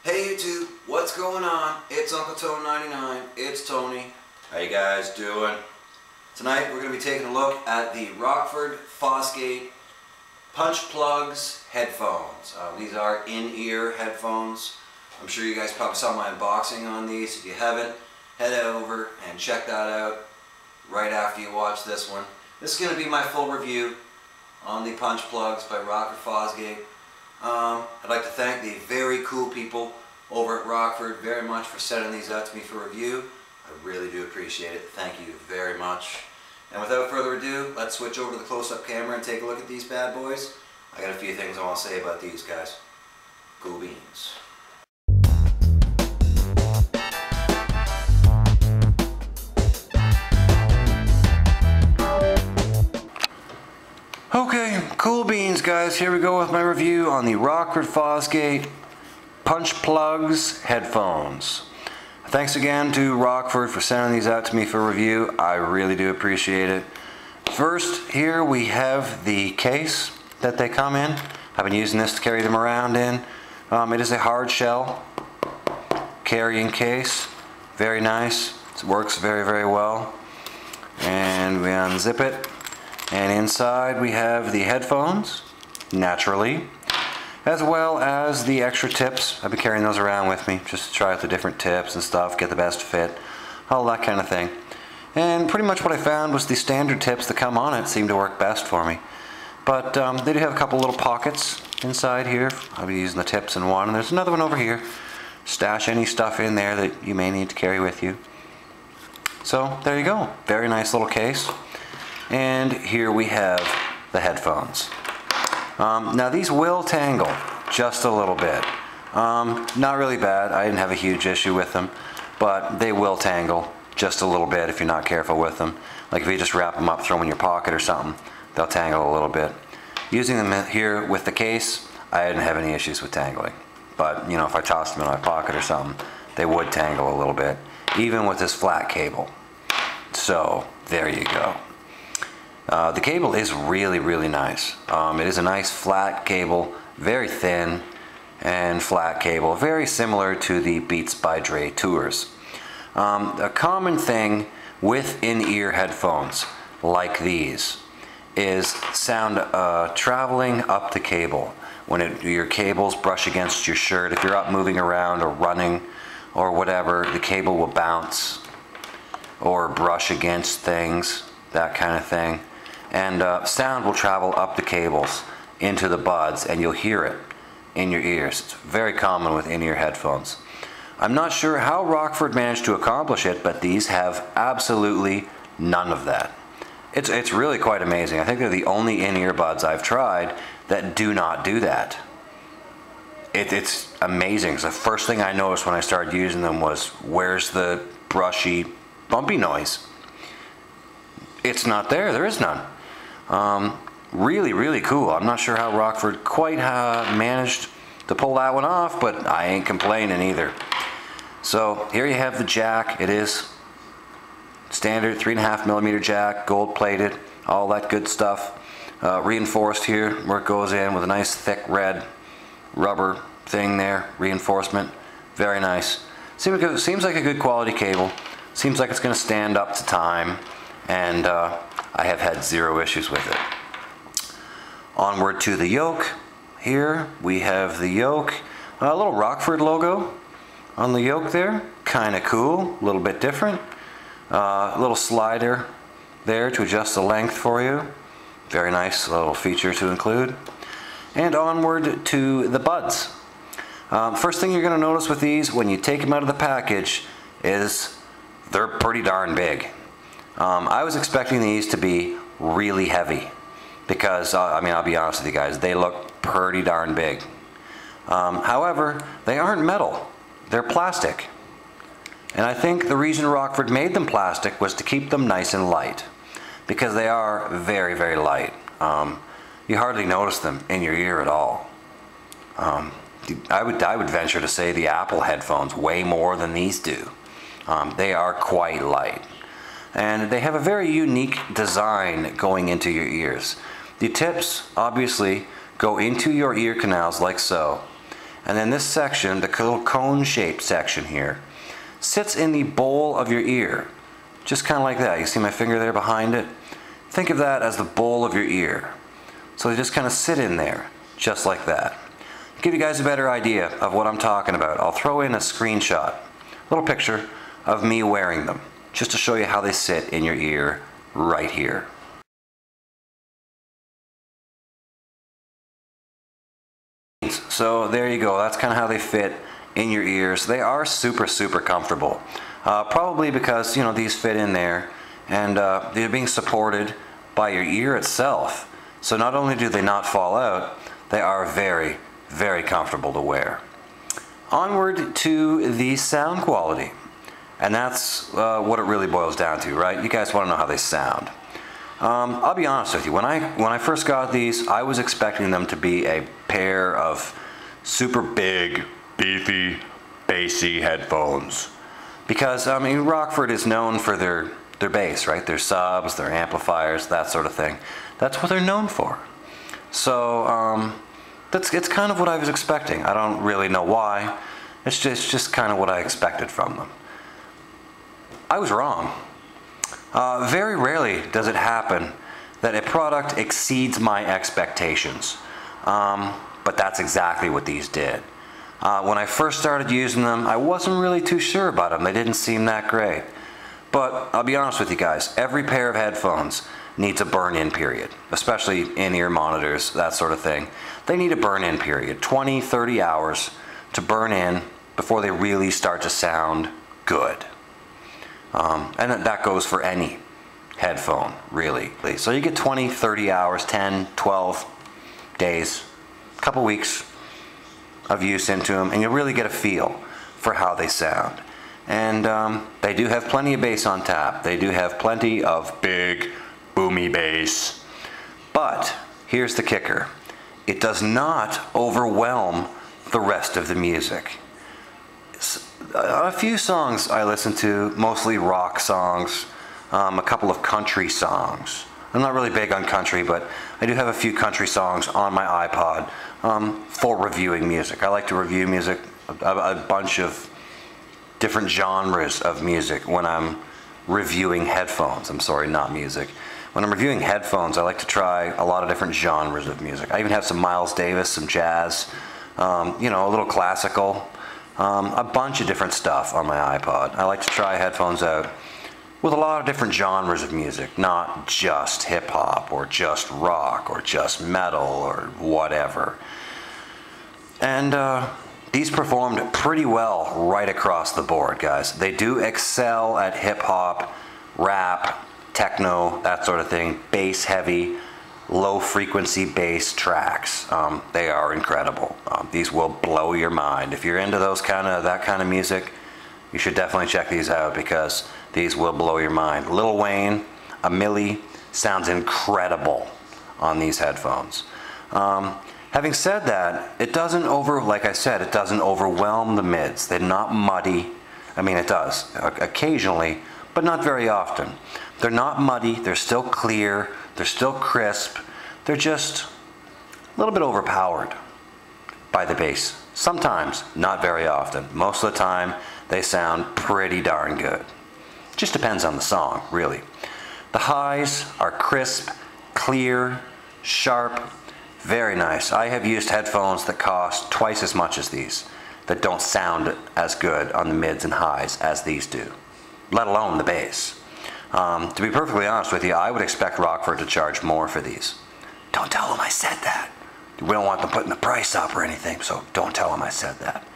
Hey YouTube, what's going on? It's Uncle Tone 99. It's Tony. How you guys doing? Tonight we're going to be taking a look at the RockFord Fosgate Punch Plugs headphones. These are in-ear headphones. I'm sure you guys probably saw my unboxing on these. If you haven't, head over and check that out right after you watch this one. This is going to be my full review on the Punch Plugs by RockFord Fosgate. I'd like to thank the very cool people over at RockFord very much for sending these out to me for review. I really do appreciate it. Thank you very much. And without further ado, let's switch over to the close-up camera and take a look at these bad boys. I got a few things I want to say about these guys. Cool beans. Okay, cool beans guys, here we go with my review on the RockFord Fosgate Punch Plugs headphones. Thanks again to RockFord for sending these out to me for review. I really do appreciate it. First, here we have the case that they come in. I've been using this to carry them around in. It is a hard shell carrying case. Very nice. It works very, very well. And we unzip it. And inside we have the headphones, naturally, as well as the extra tips. I've been carrying those around with me just to try out the different tips and stuff, get the best fit, all that kind of thing. And pretty much what I found was the standard tips that come on it seem to work best for me. But they do have a couple little pockets inside here. I'll be using the tips in one, and there's another one over here. Stash any stuff in there that you may need to carry with you. So there you go, very nice little case. And here we have the headphones. Now these will tangle just a little bit. Not really bad, I didn't have a huge issue with them, but they will tangle just a little bit if you're not careful with them. Like if you just wrap them up, throw them in your pocket or something, they'll tangle a little bit. Using them here with the case, I didn't have any issues with tangling. But you know, if I tossed them in my pocket or something, they would tangle a little bit, even with this flat cable. So there you go. The cable is really, really nice. It is a nice flat cable, very thin and flat cable, very similar to the Beats by Dre Tours. A common thing with in-ear headphones like these is sound traveling up the cable. When your cables brush against your shirt, if you're up moving around or running or whatever, the cable will bounce or brush against things, that kind of thing. And sound will travel up the cables into the buds and you'll hear it in your ears. It's very common with in-ear headphones. I'm not sure how RockFord managed to accomplish it, but these have absolutely none of that. It's really quite amazing. I think they're the only in-ear buds I've tried that do not do that. It's amazing. The first thing I noticed when I started using them was, where's the brushy, bumpy noise? It's not there. There is none. Really, really cool. I'm not sure how RockFord quite managed to pull that one off, but I ain't complaining either. So here you have the jack. It is standard 3.5mm jack, gold plated, all that good stuff. Reinforced here where it goes in with a nice thick red rubber thing there, reinforcement. Very nice. Seems like a good quality cable. Seems like it's going to stand up to time, and I have had zero issues with it. Onward to the yoke. Here we have the yoke. A little RockFord logo on the yoke there. Kind of cool, a little bit different. A little slider there to adjust the length for you. Very nice little feature to include. And onward to the buds. First thing you're going to notice with these when you take them out of the package is they're pretty darn big. I was expecting these to be really heavy because, I mean, I'll be honest with you guys, they look pretty darn big. However, they aren't metal, they're plastic. And I think the reason RockFord made them plastic was to keep them nice and light, because they are very, very light. You hardly notice them in your ear at all. I would venture to say the Apple headphones way more than these do. They are quite light. And they have a very unique design going into your ears. The tips obviously go into your ear canals like so, And then this section, the little cone-shaped section here, sits in the bowl of your ear. Just kind of like that. You see my finger there behind it? Think of that as the bowl of your ear. So they just kind of sit in there, just like that. Give you guys a better idea of what I'm talking about, I'll throw in a screenshot, a little picture of me wearing them, just to show you how they sit in your ear right here. So there you go, that's kind of how they fit in your ears. They are super, super comfortable. Probably because, you know, these fit in there, and they're being supported by your ear itself. So not only do they not fall out, they are very, very comfortable to wear. Onward to the sound quality. And that's what it really boils down to, right? You guys want to know how they sound. I'll be honest with you, when I first got these, I was expecting them to be a pair of super big, beefy, bassy headphones. Because, I mean, Rockford is known for their bass, right? Their subs, their amplifiers, that sort of thing. That's what they're known for. So, it's kind of what I was expecting. I don't really know why. It's just kind of what I expected from them. I was wrong. Very rarely does it happen that a product exceeds my expectations. But that's exactly what these did. When I first started using them, I wasn't really too sure about them. They didn't seem that great. But I'll be honest with you guys, every pair of headphones needs a burn-in period, especially in-ear monitors, that sort of thing. They need a burn-in period, 20, 30 hours to burn in before they really start to sound good. And that goes for any headphone, really. So you get 20, 30 hours, 10, 12 days, a couple weeks of use into them, and you'll really get a feel for how they sound. And they do have plenty of bass on tap. They do have plenty of big, boomy bass. But here's the kicker. It does not overwhelm the rest of the music. A few songs I listen to, mostly rock songs, a couple of country songs. I'm not really big on country, but I do have a few country songs on my iPod for reviewing music. I like to review music, a bunch of different genres of music when I'm reviewing headphones. I'm sorry, not music. When I'm reviewing headphones, I like to try a lot of different genres of music. I even have some Miles Davis, some jazz, you know, a little classical, a bunch of different stuff on my iPod. I like to try headphones out with a lot of different genres of music, not just hip-hop or just rock or just metal or whatever. And these performed pretty well right across the board, guys. They do excel at hip-hop, rap, techno, that sort of thing, bass heavy, low frequency bass tracks. They are incredible. These will blow your mind. If you're into that kind of music, you should definitely check these out because these will blow your mind. Lil Wayne, a Milli, sounds incredible on these headphones. Having said that, it doesn't like I said, it doesn't overwhelm the mids. They're not muddy. I mean, it does occasionally, but not very often. They're not muddy, they're still clear, they're still crisp. They're just a little bit overpowered by the bass. Sometimes, not very often. Most of the time, they sound pretty darn good. Just depends on the song, really. The highs are crisp, clear, sharp, very nice. I have used headphones that cost twice as much as these, that don't sound as good on the mids and highs as these do, let alone the bass. To be perfectly honest with you, I would expect Rockford to charge more for these. Don't tell them I said that. We don't want them putting the price up or anything, so don't tell them I said that.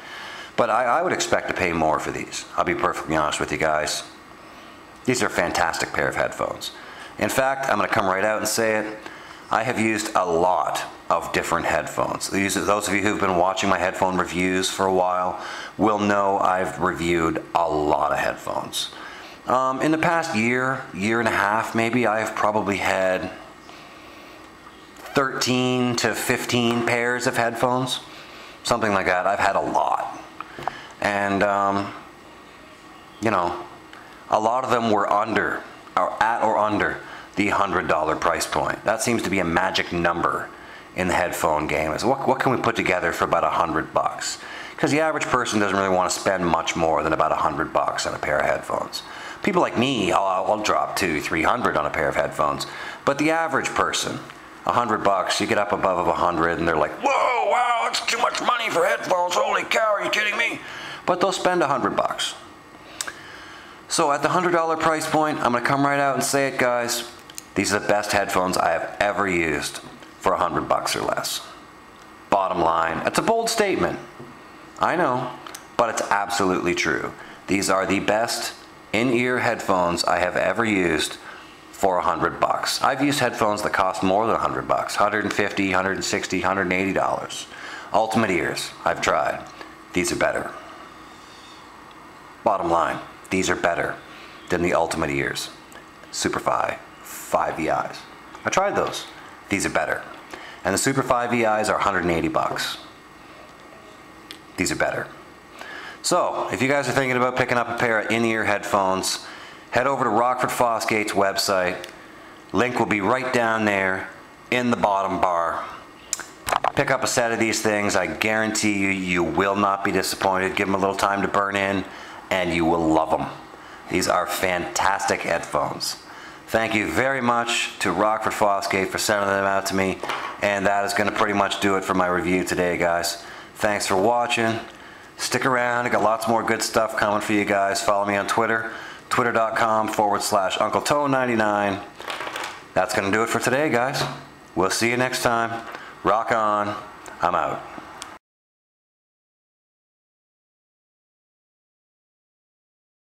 But I would expect to pay more for these. I'll be perfectly honest with you guys. These are a fantastic pair of headphones. In fact, I'm going to come right out and say it. I have used a lot of different headphones. Those of you who've been watching my headphone reviews for a while will know I've reviewed a lot of headphones. In the past year and a half maybe, I've probably had 13 to 15 pairs of headphones. Something like that. I've had a lot. And, you know, a lot of them were at or under the $100 price point. That seems to be a magic number in the headphone game is what can we put together for about $100? Because the average person doesn't really want to spend much more than about $100 on a pair of headphones. People like me, I'll drop $200-300 on a pair of headphones. But the average person, $100, you get up above 100 and they're like, whoa, wow, that's too much money for headphones, holy cow, are you kidding me? But they'll spend $100. So at the $100 price point, I'm gonna come right out and say it, guys, these are the best headphones I have ever used for $100 or less. Bottom line, it's a bold statement, I know, but it's absolutely true. These are the best in-ear headphones I have ever used for $100. I've used headphones that cost more than $100, $150, $160, $180. Ultimate ears, I've tried. These are better. Bottom line, these are better than the Ultimate ears. Superfi 5 VIs. I tried those. These are better. And the Super 5 VIs are $180. These are better. So, if you guys are thinking about picking up a pair of in-ear headphones, head over to RockFord Fosgate's website. Link will be right down there in the bottom bar. Pick up a set of these things. I guarantee you, you will not be disappointed. Give them a little time to burn in, and you will love them. These are fantastic headphones. Thank you very much to RockFord Fosgate for sending them out to me. And that is going to pretty much do it for my review today, guys. Thanks for watching. Stick around. I got lots more good stuff coming for you guys. Follow me on Twitter. Twitter.com/UncleTone99. That's going to do it for today, guys. We'll see you next time. Rock on. I'm out.